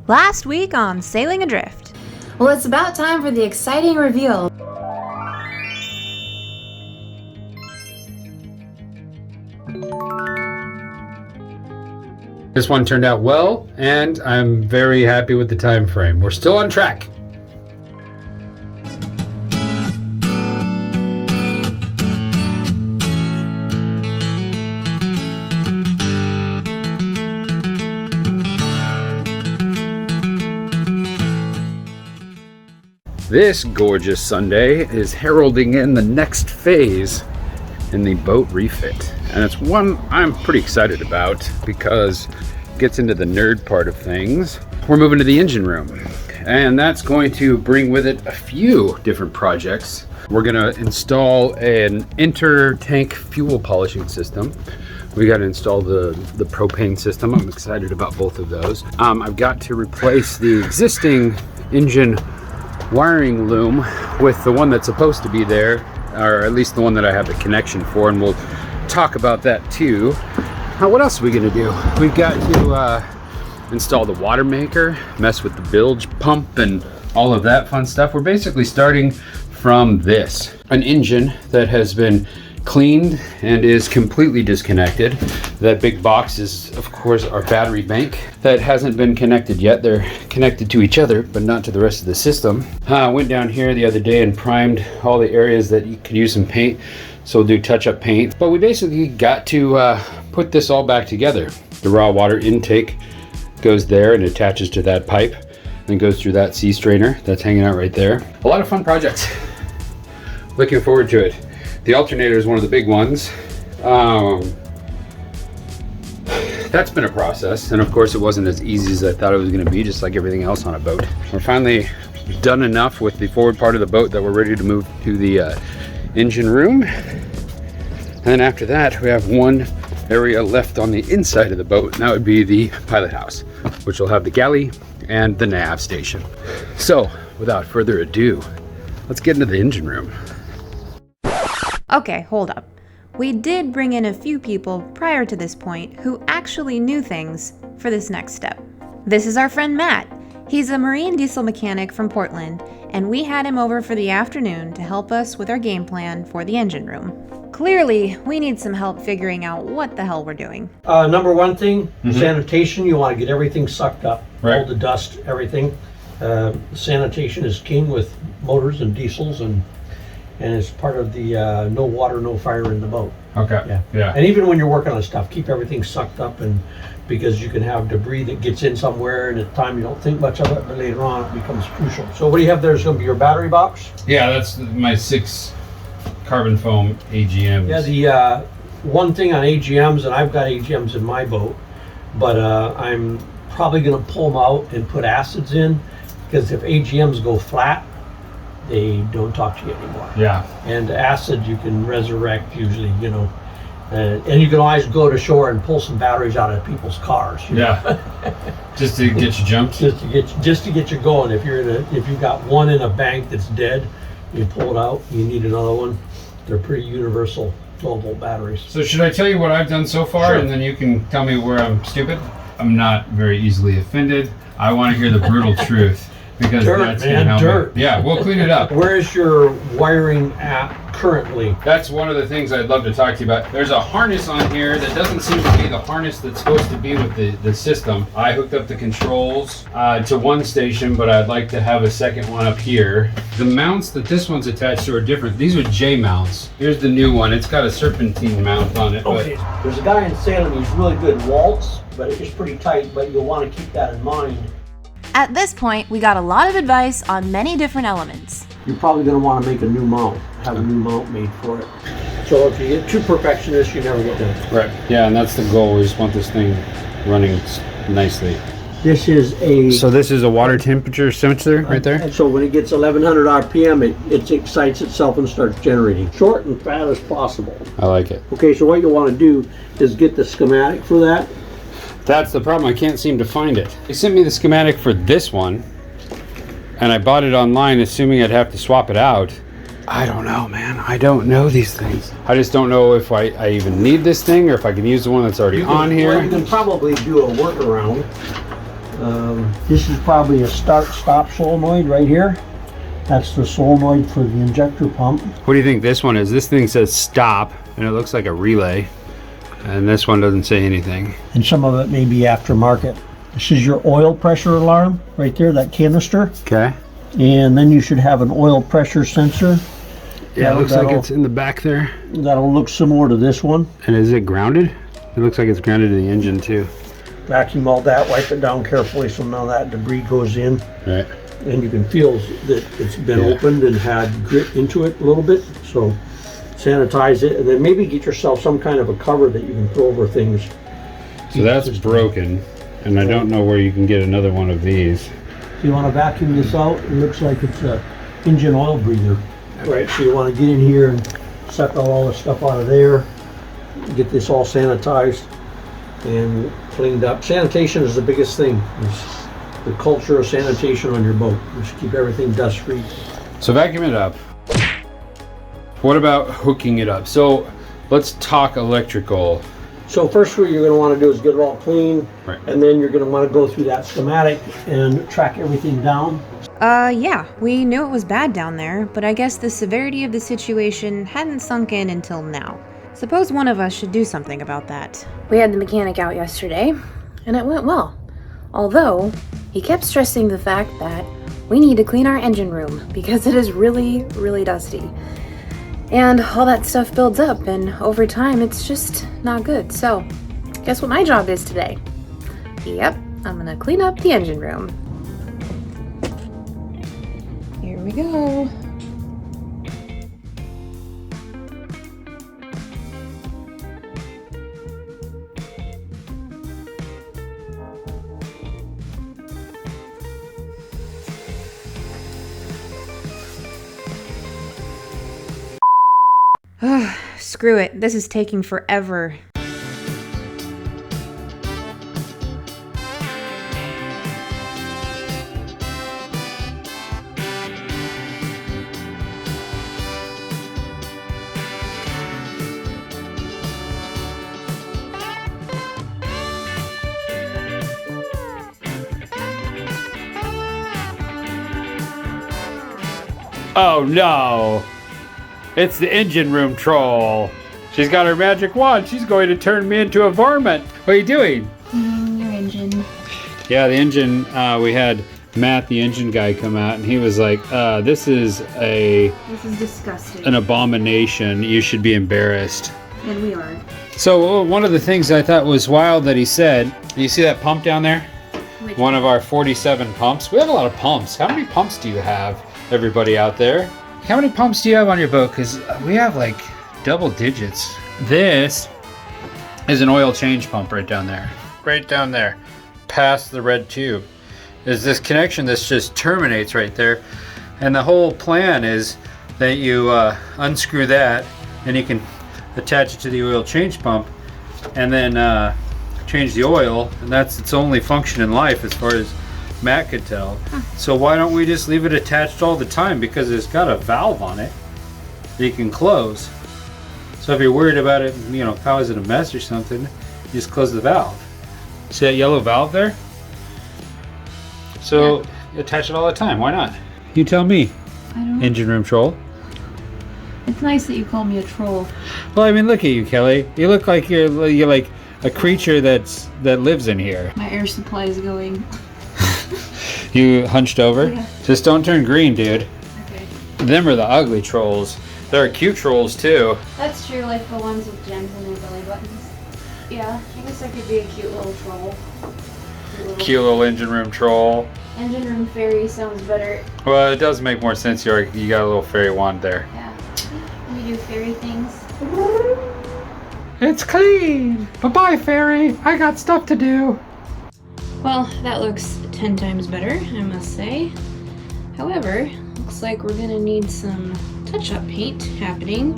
Last week on Sailing Adrift. Well, it's about time for the exciting reveal. This one turned out well, and I'm very happy with the time frame. We're still on track. This gorgeous Sunday is heralding in the next phase in the boat refit. And it's one I'm pretty excited about because it gets into the nerd part of things. We're moving to the engine room, and that's going to bring with it a few different projects. We're gonna install an inter-tank fuel polishing system. We got to install the propane system. I'm excited about both of those. I've got to replace the existing engine wiring loom with the one that's supposed to be there, or at least the one that I have the connection for, and we'll talk about that too. What else are we gonna do? We've got to install the water maker, mess with the bilge pump and all of that fun stuff. We're basically starting from this, an engine that has been cleaned and is completely disconnected. That big box is, of course, our battery bank that hasn't been connected yet. They're connected to each other, but not to the rest of the system. I went down here the other day and primed all the areas that you could use some paint, so we'll do touch-up paint. But we basically got to put this all back together. The raw water intake goes there and attaches to that pipe, then goes through that sea strainer that's hanging out right there. A lot of fun projects. Looking forward to it. The alternator is one of the big ones. That's been a process, and of course it wasn't as easy as I thought it was going to be, just like everything else on a boat. We're finally done enough with the forward part of the boat that we're ready to move to the engine room. And then after that, we have one area left on the inside of the boat, and that would be the pilot house, which will have the galley and the nav station. So, without further ado, let's get into the engine room. Okay, hold up. We did bring in a few people prior to this point who actually knew things for this next step. This is our friend Matt. He's a marine diesel mechanic from Portland, and we had him over for the afternoon to help us with our game plan for the engine room. Clearly, we need some help figuring out what the hell we're doing. Number one thing, sanitation. You want to get everything sucked up, right. All the dust, everything. Sanitation is king with motors and diesels, and it's part of the no water, no fire in the boat. Okay. Yeah. And even when you're working on stuff, keep everything sucked up, and because you can have debris that gets in somewhere, and at the time you don't think much of it, but later on it becomes crucial. So what do you have there? Is going to be your battery box? Yeah, that's my 6 carbon foam AGMs. Yeah, the one thing on AGMs, and I've got AGMs in my boat, but I'm probably going to pull them out and put acids in, because if AGMs go flat, they don't talk to you anymore. Yeah. And acid you can resurrect usually, you know. And you can always go to shore and pull some batteries out of people's cars. You know? Yeah. Just to get you jumped. Just to get you going. If you've got one in a bank that's dead, you pull it out. You need another one. They're pretty universal 12-volt batteries. So should I tell you what I've done so far, Sure. and then you can tell me where I'm stupid? I'm not very easily offended. I want to hear the brutal truth. Because that's gonna help me. Yeah, we'll clean it up. Where is your wiring at currently? That's one of the things I'd love to talk to you about. There's a harness on here that doesn't seem to be the harness that's supposed to be with the system. I hooked up the controls to one station, but I'd like to have a second one up here. The mounts that this one's attached to are different. These are J mounts. Here's the new one. It's got a serpentine mount on it. Okay. There's a guy in Salem, he's really good waltz, but it's pretty tight, but you'll want to keep that in mind. At this point, we got a lot of advice on many different elements. You're probably going to want to make a new mount, have a new mount made for it. So if you get too perfectionist, you never get there. Right. Yeah, and that's the goal. We just want this thing running nicely. This is So this is a water temperature sensor right there? So when it gets 1100 RPM, it excites itself and starts generating. Short and fat as possible. I like it. Okay, so what you want to do is get the schematic for that. That's the problem. I can't seem to find it. They sent me the schematic for this one, and I bought it online assuming I'd have to swap it out. I don't know, man. I don't know these things. I just don't know if I even need this thing or if I can use the one that's already on here. Well, you can probably do a workaround. This is probably a start-stop solenoid right here. That's the solenoid for the injector pump. What do you think this one is? This thing says stop, and it looks like a relay. And this one doesn't say anything. And some of it may be aftermarket. This is your oil pressure alarm right there, that canister. Okay. And then you should have an oil pressure sensor. Yeah, it looks like it's in the back there. That'll look similar to this one. And is it grounded? It looks like it's grounded to the engine too. Vacuum all that, wipe it down carefully so none of that debris goes in. Right. And you can feel that it's been opened and had grit into it a little bit. So sanitize it, and then maybe get yourself some kind of a cover that you can throw over things. So that's broken, and I don't know where you can get another one of these. If you want to vacuum this out, it looks like it's a engine oil breather. Right, so you want to get in here and suck all the stuff out of there, get this all sanitized and cleaned up. Sanitation is the biggest thing. It's the culture of sanitation on your boat. Just keep everything dust free. So vacuum it up. What about hooking it up? So let's talk electrical. So first what you're going to want to do is get it all clean, Right. and then you're going to want to go through that schematic and track everything down. Yeah, we knew it was bad down there, but I guess the severity of the situation hadn't sunk in until now. Suppose one of us should do something about that. We had the mechanic out yesterday, and it went well. Although, he kept stressing the fact that we need to clean our engine room because it is really, really dusty. And all that stuff builds up, and over time, it's just not good. So, guess what my job is today? Yep, I'm gonna clean up the engine room. Here we go. Screw it, this is taking forever. Oh no! It's the engine room troll. She's got her magic wand. She's going to turn me into a varmint. What are you doing? Your engine. Yeah, the engine, we had Matt, the engine guy, come out, and he was like, this is This is disgusting. an abomination. You should be embarrassed. And we are. So one of the things I thought was wild that he said, you see that pump down there? One of our 47 pumps. We have a lot of pumps. How many pumps do you have, everybody out there? How many pumps do you have on your boat? Because we have like double digits. This is an oil change pump right down there. Right down there. Past the red tube. Is this connection that just terminates right there. And the whole plan is that you unscrew that and you can attach it to the oil change pump and then change the oil, and that's its only function in life as far as Matt could tell. So why don't we just leave it attached all the time, because it's got a valve on it that you can close. So if you're worried about it, you know, causing a mess or something, you just close the valve. See that yellow valve there? So attach it all the time. Why not? You tell me. I don't. Engine room troll. It's nice that you call me a troll. Well, I mean, look at you, Kelly. You look like you're like a creature that lives in here. My air supply is going. You hunched over? Yeah. Just don't turn green, dude. Okay. Them are the ugly trolls. There are cute trolls too. That's true, like the ones with gems in their belly buttons. Yeah, I guess I could be a cute little troll. Cute little engine room troll. Engine room fairy sounds better. Well, it does make more sense. You got a little fairy wand there. Yeah. We do fairy things. It's clean. Bye-bye, fairy. I got stuff to do. Well, that looks 10 times better, I must say. However, looks like we're gonna need some touch-up paint happening.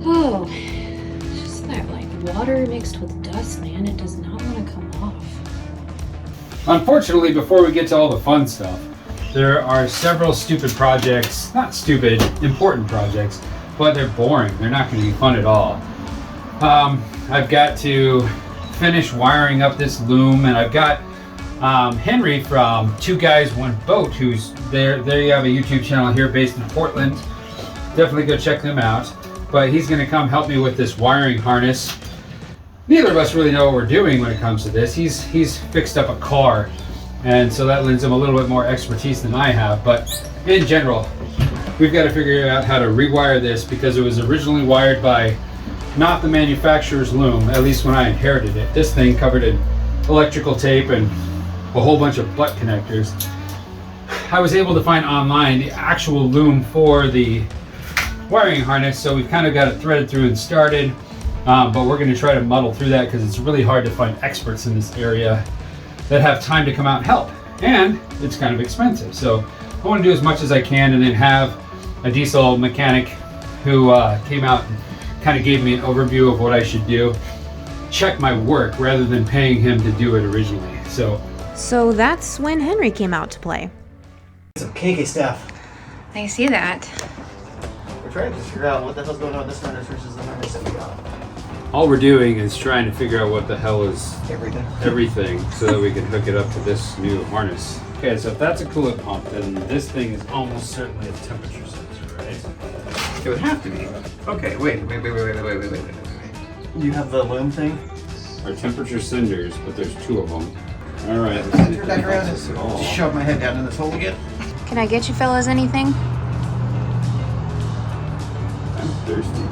Oh, it's just that like water mixed with dust, man. It does not want to come off. Unfortunately, before we get to all the fun stuff, there are several stupid projects. Not stupid, important projects, but they're boring. They're not going to be fun at all. I've got to finish wiring up this loom, and I've got Henry from Two Guys One Boat, who's there you have a YouTube channel here based in Portland. Definitely go check them out. But he's going to come help me with this wiring harness. Neither of us really know what we're doing when it comes to this. He's fixed up a car, and so that lends him a little bit more expertise than I have. But in general, we've got to figure out how to rewire this, because it was originally wired by not the manufacturer's loom, at least when I inherited it. This thing covered in electrical tape and a whole bunch of butt connectors. I was able to find online the actual loom for the wiring harness, so we've kind of got it threaded through and started, but we're going to try to muddle through that because it's really hard to find experts in this area that have time to come out and help, and it's kind of expensive. So I want to do as much as I can, and then have a diesel mechanic who came out and kind of gave me an overview of what I should do, check my work rather than paying him to do it originally. So that's when Henry came out to play. Some KK stuff. I see that. We're trying to figure out what the hell's going on with this harness versus the harness that we got. All we're doing is trying to figure out what the hell is Everything. so that we can hook it up to this new harness. Okay, so if that's a coolant pump, then this thing is almost certainly a temperature sensor, right? It would have to be. Okay, wait. You have the loom thing? Our temperature senders, but there's two of them. All right, let's Turn back around and just shove my head down in this hole again. Can I get you fellas anything? I'm thirsty.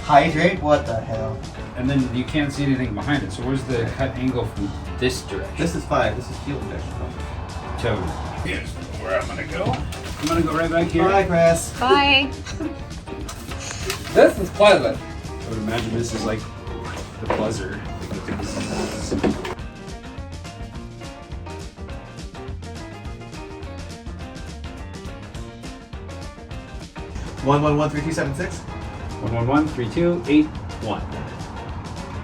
Hydrate? What the hell? And then you can't see anything behind it. So where's the cut angle from this direction? This is 5. This is fuel injection. Tone. Here's where I'm gonna go. I'm gonna go right back here. Bye, Chris. Bye. This is pleasant. I would imagine this is like the buzzer. 1113276. 111-3281.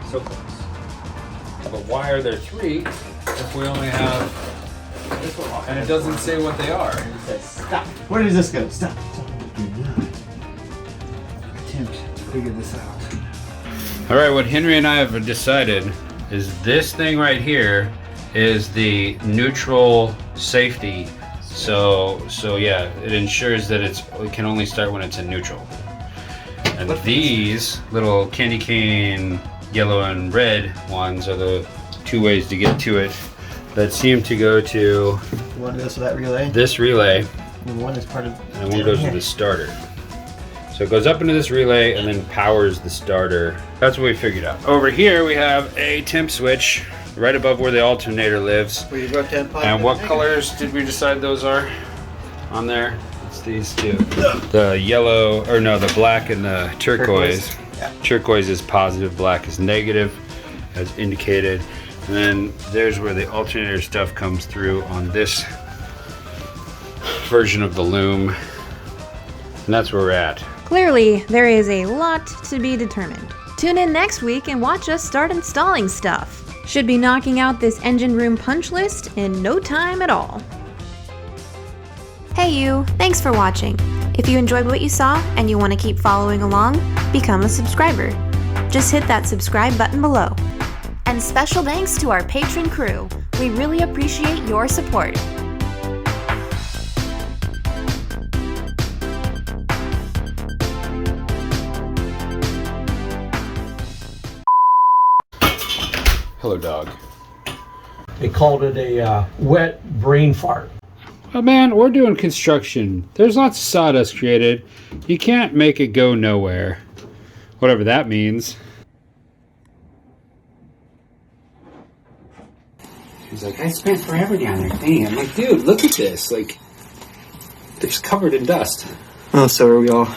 So close. But why are there 3 if we only have This one off. and it doesn't say what they are? It says stop. Where does this go? Stop. Do not attempt to figure this out. All right, what Henry and I have decided is this thing right here is the neutral safety. So yeah, it ensures that it can only start when it's in neutral. And these little candy cane yellow and red ones are the 2 ways to get to it that seem to go to One goes to that relay. this relay, And one is part of. and one goes to the starter. So it goes up into this relay and then powers the starter. That's what we figured out. Over here we have a temp switch right above where the alternator lives. Where you go 10 And what colors did we decide those are on there? It's these two. The yellow, or no, the black and the turquoise. Yeah. Turquoise is positive, black is negative, as indicated. And then there's where the alternator stuff comes through on this version of the loom. And that's where we're at. Clearly, there is a lot to be determined. Tune in next week and watch us start installing stuff. Should be knocking out this engine room punch list in no time at all. Hey you, thanks for watching. If you enjoyed what you saw and you want to keep following along, become a subscriber. Just hit that subscribe button below. And special thanks to our patron crew. We really appreciate your support. Hello, dog. They called it a wet brain fart. Oh man, we're doing construction. There's lots of sawdust created. You can't make it go nowhere. Whatever that means. He's like, I spent forever down there cleaning. I'm like, dude, look at this. Like, it's covered in dust. Oh, so are we all.